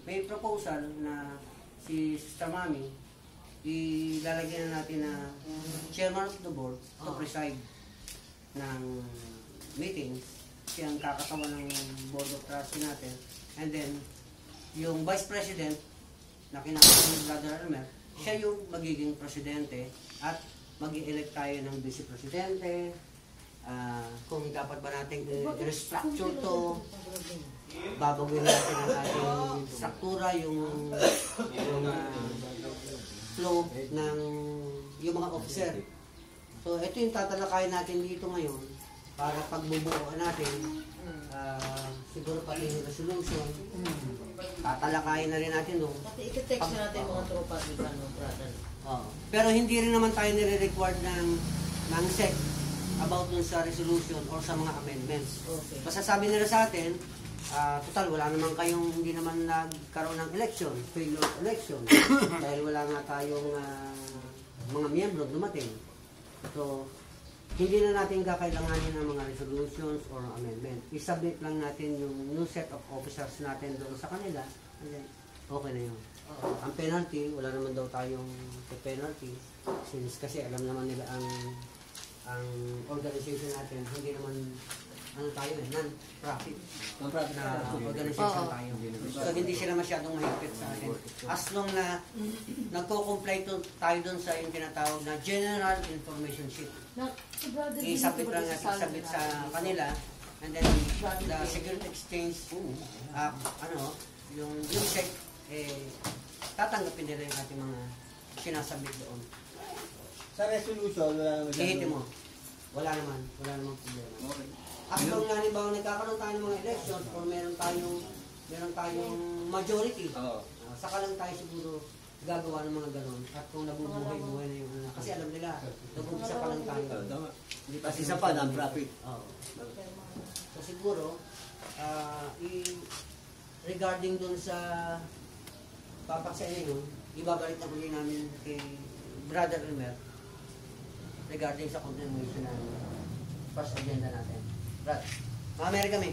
may proposal na si Sister Mami, ilalagyan na natin na chairman of the board to preside ng meetings. Siya ang kakatawan ng board of trustee natin. And then, yung vice president na kinakatawan ni Brother Elmer, siya yung magiging presidente at mag-i-elect tayo ng vice presidente. Kung dapat ba natin i-restructure to, babaguhin natin ang ating struktura, yung flow ng yung mga officer. So, ito yung tatalakayin natin dito ngayon para pagbubuoan natin. Siguro pati yung resolution, tatalakayin na rin natin doon. Pati iti-text natin mga tropa, di ba, no, brother? Pero hindi rin naman tayo nire-required ng SEC about dun sa resolution or sa mga amendments. Okay. Basta sabi nila sa atin, total, wala naman kayong, hindi naman nagkaroon ng election, failure election, dahil wala nga tayong mga miyembro dumating. So, hindi na natin kakailanganin ng mga resolutions or amendment. I-submit lang natin yung new set of officers natin doon sa kanila, and then, okay na yun. Ang penalty, wala naman daw tayong penalty, since kasi alam naman nila ang organization natin, hindi naman tayo non-profit na organization tayo. So hindi sila masyadong mahigpit sa atin. As long na nagko-comply tayo dun sa yung tinatawag na General Information Sheet. I-submit lang natin, submit sa kanila, and then the Security Exchange, yung SEC, tatanggapin nila yung ating mga sinasubmit doon. Sa resolution, wala naman. Ihitin mo. Wala naman problema. Okay. After nga halimbawa nagkakaroon tayo ng mga elections or meron tayong majority, saka lang tayo siguro gagawa ng mga ganon. At kung nabubuhay-buhay na yung kasi alam nila, nag-umpisa pa lang tayo. Kasi isa pa, non-profit. So siguro, regarding dun sa papaksain yun, ibabalik na uli namin kay Brother Elmer regarding sa continuation ng first agenda natin. Brad, mga Amerika kami.